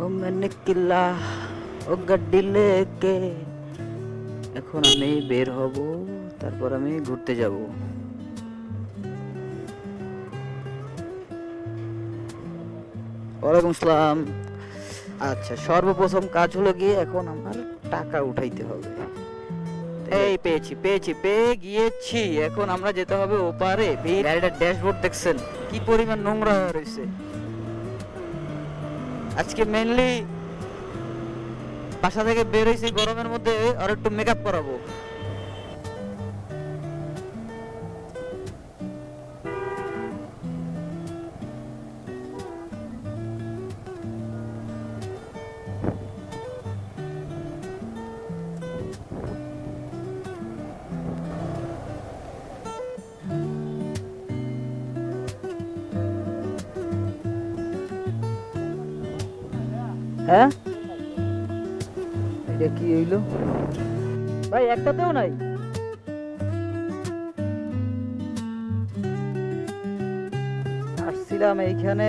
ও मैंने किला ও গাড়ি লেকে। এখন আমি বের হব, তারপর আমি ঘুরতে যাব। ওয়ালাইকুম আসসালাম। আচ্ছা, সর্বপ্রথম কাজ হলো গিয়ে এখন আমার টাকা উঠাইতে হবে। এই পেয়েছি পেয়েছি পেয়ে গিয়েছি। এখন আমরা যেতে হবে ওপারে। গাড়িটার ড্যাশবোর্ড দেখছেন কি পরিমাণ নোংরা হয়ে রয়েছে। আজকে মেনলি বাসা থেকে বের হয়েছি গরমের মধ্যে, আর একটু মেকআপ করাবো। হ্যাঁ, এটা কি হইলো ভাই? একটাতেও নাই। আসছিলাম এইখানে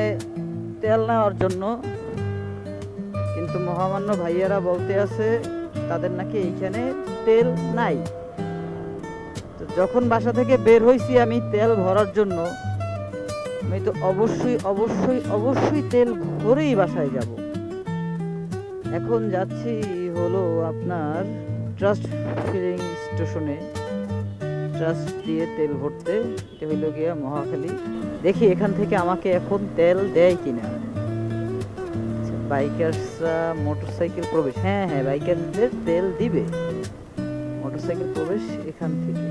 তেল নেওয়ার জন্য, কিন্তু মহামান্য ভাইয়ারা বলতে আছে তাদের নাকি এইখানে তেল নাই। তো যখন বাসা থেকে বের হইছি আমি তেল ভরার জন্য, আমি তো অবশ্যই অবশ্যই অবশ্যই তেল ভরেই বাসায় যাব। এখন যাচ্ছি হলো আপনার ট্রাস্ট ফিলিং স্টেশনে, ট্রাস্ট দিয়ে তেল ভরতে। এটা হইল গিয়া মহাখালী। দেখি এখান থেকে আমাকে এখন তেল দেয় কিনা। বাইকার্সরা মোটরসাইকেল প্রবেশ, হ্যাঁ হ্যাঁ বাইকারদের তেল দিবে। মোটরসাইকেল প্রবেশ এখান থেকে,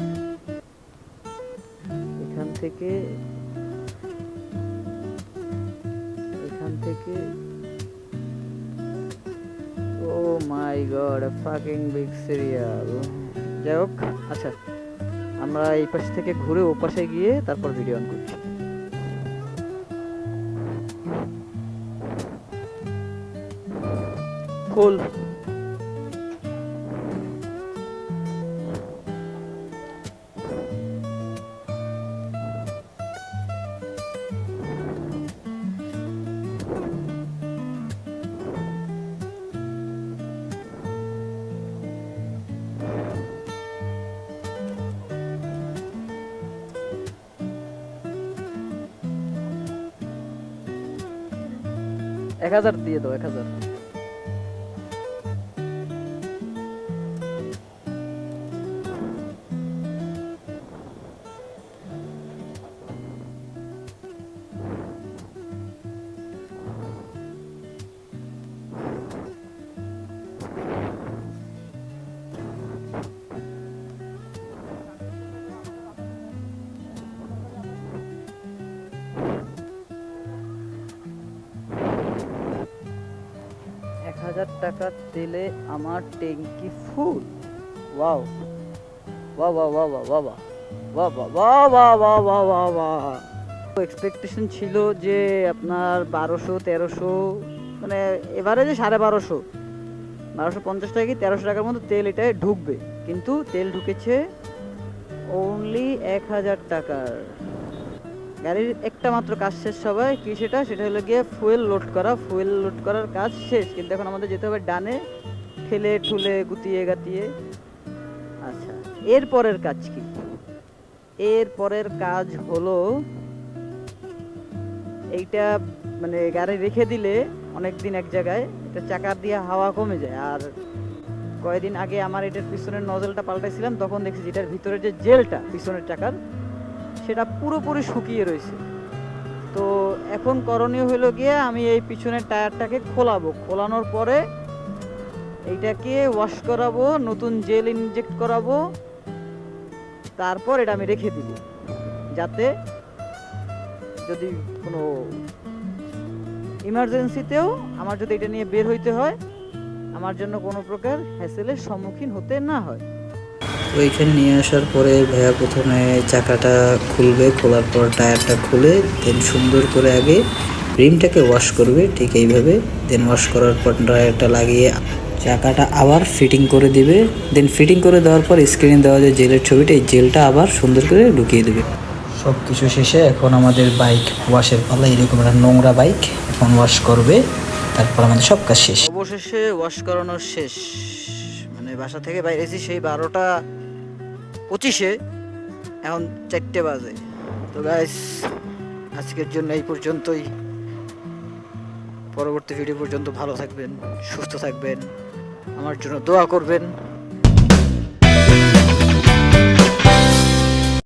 এখান থেকে, এখান থেকে। ও মাই গড, ফাকিং বিগ সিরিয়াল। যাই হোক, আচ্ছা আমরা এই পাশ থেকে ঘুরে ও পাশে গিয়ে তারপর ভিডিও অন করছি। ফুল 1000 দিয়ে দাও, 1000। টাকা দিলে আমার ট্যাঙ্কি ফুল। ওয়াও বাহ বাহ বাহ বাহ বাহ বাহ বাহ বাহ বাহ বাহ বাহ বাহ বাহ। এক্সপেকটেশন ছিল যে আপনার 1200-1300, মানে এভারেজে 1250, 1250 টাকা কি 1300 টাকার মতো তেল এটাই ঢুকবে, কিন্তু তেল ঢুকেছে অনলি 1000 টাকার। গাড়ির একটা মাত্র কাজ শেষ সবাই, কি সেটা হলো গিয়ে ফুয়েল লোড করা। ফুয়েল লোড করার কাজ শেষ, কিন্তু এখন আমাদের যেতে হবে ডানে, ঠেলে ঠুলে গুতিয়ে গাতিয়ে। আচ্ছা, এর পরের কাজ কি? এর পরের কাজ হলো এইটা, মানে গাড়ি রেখে দিলে অনেকদিন এক জায়গায়, এটা চাকার দিয়ে হাওয়া কমে যায়। আর কয়েকদিন আগে আমার এটার পিছনের নজলটা পাল্টাইছিলাম, তখন দেখছি এটার ভিতরে যে জেলটা পিছনের চাকার, সেটা পুরোপুরি শুকিয়ে রয়েছে। তো এখন করণীয় হলো গিয়ে আমি এই পিছনের টায়ারটাকে খোলাবো। খোলানোর পরে এইটাকে ওয়াশ করাবো, নতুন জেল ইনজেক্ট করাবো, তারপর এটা আমি রেখে দিব, যাতে যদি কোনো ইমার্জেন্সিতেও আমার যদি এটা নিয়ে বের হইতে হয়, আমার জন্য কোনো প্রকার হ্যাসেলের সম্মুখীন হতে না হয়। তো এখানে নিয়ে আসার পরে ভাইয়া প্রথমে চাকাটা খুলবে, খোলার পর টায়ারটা খুলে দেন সুন্দর করে আগে রিমটাকে ওয়াশ করবে, ঠিক এইভাবে। দেন ওয়াশ করার পর টায়ারটা লাগিয়ে চাকাটা আবার ফিটিং করে দিবে। দেন ফিটিং করে দেওয়ার পর স্ক্রিনে দেওয়া যে জেলের ছবিটা, এই জেলটা আবার সুন্দর করে ঢুকিয়ে দেবে। সব কিছু শেষে এখন আমাদের বাইক ওয়াশের পালা। এরকম একটা নোংরা বাইক এখন ওয়াশ করবে। তারপর আমাদের সব কাজ শেষ। অবশেষে ওয়াশ করানো শেষ, মানে বাসা থেকে বাইরেছি সেই 12টা 25-এ, এখন 4টে বাজে। তো গাইস আজকের জন্য এই পর্যন্তই। পরবর্তী ভিডিও পর্যন্ত ভালো থাকবেন, সুস্থ থাকবেন, আমার জন্য দোয়া করবেন।